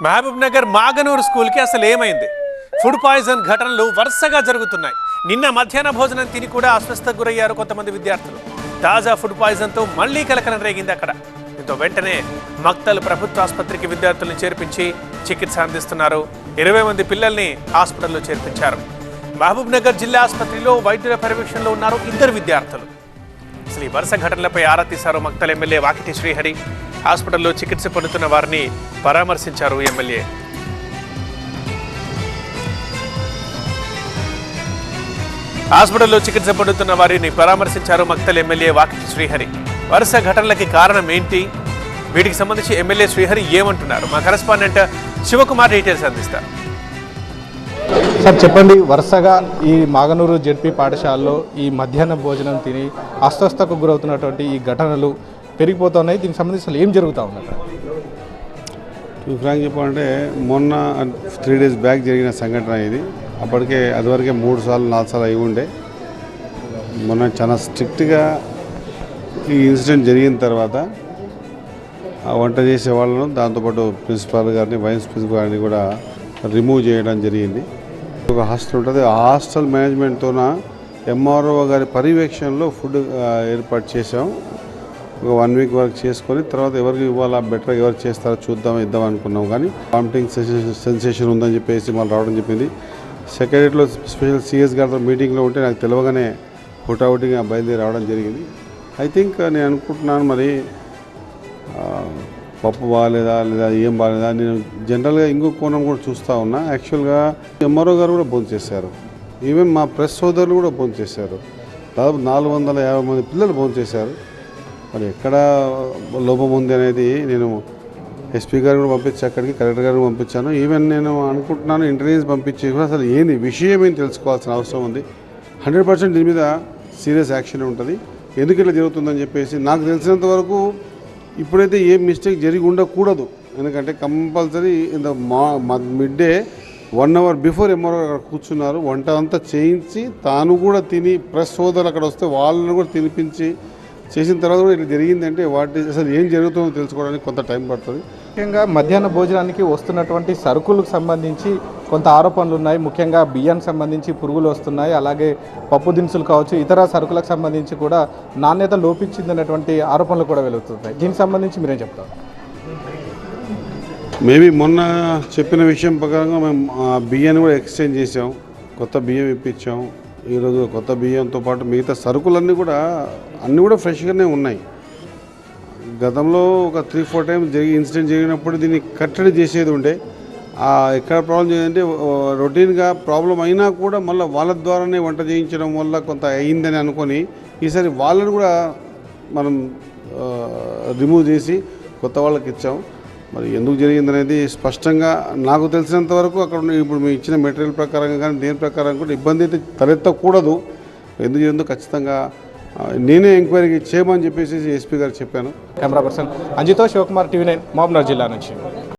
మహబూబ్ నగర్ మాగనూరు స్కూల్కి అసలు ఏమైంది? ఫుడ్ పాయిజన్ ఘటనలు వరుసగా జరుగుతున్నాయి. నిన్న మధ్యాహ్న భోజనం తిని కూడా అస్వస్థకు గురయ్యారు కొంతమంది విద్యార్థులు. తాజా ఫుడ్ పాయిజన్తో మళ్లీ కలకలం రేగింది అక్కడ. దీంతో వెంటనే మక్తల్ ప్రభుత్వ ఆసుపత్రికి విద్యార్థుల్ని చేర్పించి చికిత్స అందిస్తున్నారు. 20 మంది పిల్లల్ని హాస్పిటల్లో చేర్పించారు. మహబూబ్ నగర్ జిల్లా ఆసుపత్రిలో వైద్యుల పర్యవేక్షణలో ఉన్నారు 2 విద్యార్థులు. అసలు ఈ వరుస ఘటనలపై ఆరా తీశారు మక్తల్ ఎమ్మెల్యే వాకిటి శ్రీహరి. హాస్పిటల్లో చికిత్స పొందుతున్న వారిని పరామర్శించారు ఎమ్మెల్యే. హాస్పిటల్లో చికిత్స పొందుతున్న వారిని పరామర్శించారు మక్తల్ ఎమ్మెల్యే వాకిటి శ్రీహరి. వరుస ఘటనలకి కారణం ఏంటి, వీటికి సంబంధించి ఎమ్మెల్యే శ్రీహరి ఏమంటున్నారు? మా కరెస్పాండెంట్ శివకుమార్ డీటెయిల్స్ అందిస్తారు. సార్ చెప్పండి, వరుసగా ఈ మాగనూరు జెడ్పీ పాఠశాలలో ఈ మధ్యాహ్న భోజనం తిని అస్వస్థకు గురవుతున్నటువంటి ఈ ఘటనలు పెరిగిపోతున్నాయి. దీనికి సంబంధించి అసలు ఏం జరుగుతూ ఉన్నట్టు? ఫ్రాంక్ చెప్పాలంటే మొన్న 3 days బ్యాక్ జరిగిన సంఘటన ఇది. అప్పటికే అదివరకే 3 సార్లు 4 సార్లు అయి ఉండే. మొన్న చాలా స్ట్రిక్ట్గా ఈ ఇన్సిడెంట్ జరిగిన తర్వాత వంట చేసే వాళ్ళను, దాంతోపాటు ప్రిన్సిపాల్ గారిని, వైస్ ప్రిన్సిపాల్ గారిని కూడా రిమూవ్ చేయడం జరిగింది. ఒక హాస్టల్ ఉంటుంది, ఆ హాస్టల్ మేనేజ్మెంట్తోన ఎంఆర్ఓ గారి పర్యవేక్షణలో ఫుడ్ ఏర్పాటు చేసాం. ఒక 1 week వరకు చేసుకొని తర్వాత ఎవరికి ఇవ్వాలా, బెటర్ ఎవరు చేస్తారో ఇద్దాం అనుకున్నాం. కానీ వామిటింగ్ సెన్సేషన్ ఉందని చెప్పేసి మళ్ళీ రావడం చెప్పింది. సెక్రటరీలో స్పెషల్ సిఎస్ గారితో మీటింగ్లో ఉంటే నాకు తెలియగానే హుటాహుటిగా బయలుదేరి రావడం జరిగింది. ఐ థింక్ నేను అనుకుంటున్నాను, మరి పప్పు బాగాలేదా లేదా ఏం బాగాలేదా, నేను జనరల్గా ఇంకో కోణం కూడా చూస్తూ ఉన్నా. యాక్చువల్గా ఎంఆర్ఓ గారు కూడా భోంచేశారు, ఈవెన్ మా ప్రెస్ సోదరులు కూడా భోంచేశారు. దాదాపు 450 మంది పిల్లలు భోంచేశారు. మరి ఎక్కడ లోపం ఉంది అనేది నేను ఎస్పీ గారు కూడా పంపించి, అక్కడికి కలెక్టర్ గారు పంపించాను. ఈవెన్ నేను అనుకుంటున్నాను ఇంటర్వ్యూస్ పంపించి కూడా అసలు ఏంది విషయం ఏం తెలుసుకోవాల్సిన అవసరం ఉంది. 100% దీని మీద సీరియస్ యాక్షన్ ఉంటుంది. ఎందుకు ఇట్లా జరుగుతుందని చెప్పేసి నాకు తెలిసినంత వరకు ఇప్పుడైతే ఏం మిస్టేక్ జరిగి ఉండకూడదు. ఎందుకంటే compulsory midday 1 hour before MRO అక్కడ కూర్చున్నారు. వంట అంతా చేయించి తాను కూడా తిని, ప్రెస్ సోదరులు అక్కడ వస్తే వాళ్ళని కూడా తినిపించి చేసిన తర్వాత కూడా ఇట్లా జరిగిందంటే అసలు ఏం జరుగుతుందో తెలుసుకోవడానికి కొంత టైం పడుతుంది. ముఖ్యంగా మధ్యాహ్న భోజనానికి వస్తున్నటువంటి సరుకులకు సంబంధించి కొంత ఆరోపణలు ఉన్నాయి. ముఖ్యంగా బియ్యానికి సంబంధించి పురుగులు వస్తున్నాయి, అలాగే పప్పు దినుసులు కావచ్చు, ఇతర సరుకులకు సంబంధించి కూడా నాణ్యత లోపించిందనేటువంటి ఆరోపణలు కూడా వెలుగుతున్నాయి. దీనికి సంబంధించి మీరేం చెప్తారు? మేబీ మొన్న చెప్పిన విషయం ప్రకారంగా మేము బియ్యాన్ని కూడా ఎక్స్చేంజ్ చేసాం, కొత్త బియ్యం ఇప్పించాం. ఈరోజు కొత్త బియ్యంతో పాటు మిగతా సరుకులన్నీ కూడా అన్నీ కూడా ఫ్రెష్గానే ఉన్నాయి. గతంలో ఒక 3-4 times ఇన్సిడెంట్ జరిగినప్పుడు దీన్ని కట్టడి చేసేది ఉండే. ఎక్కడ ప్రాబ్లం చేయాలంటే రొటీన్గా ప్రాబ్లం అయినా కూడా మళ్ళీ వాళ్ళ ద్వారానే వంట చేయించడం వల్ల కొంత అయిందని అనుకొని ఈసారి వాళ్ళని కూడా మనం రిమూవ్ చేసి కొత్త వాళ్ళకి ఇచ్చాం. మరి ఎందుకు జరిగిందనేది స్పష్టంగా నాకు తెలిసినంత వరకు అక్కడ ఇప్పుడు మేము ఇచ్చిన మెటీరియల్ ప్రకారంగా కానీ దేని ప్రకారం కూడా ఇబ్బంది అయితే తలెత్తకూడదు. ఎందుకు ఖచ్చితంగా నేనే ఎంక్వైరీ చేయమని చెప్పేసి ఎస్పీ గారు చెప్పాను. కెమెరా పర్సన్ అంజితో, శివకుమార్, TV9 మహబూబ్ నగర్ జిల్లా నుంచి.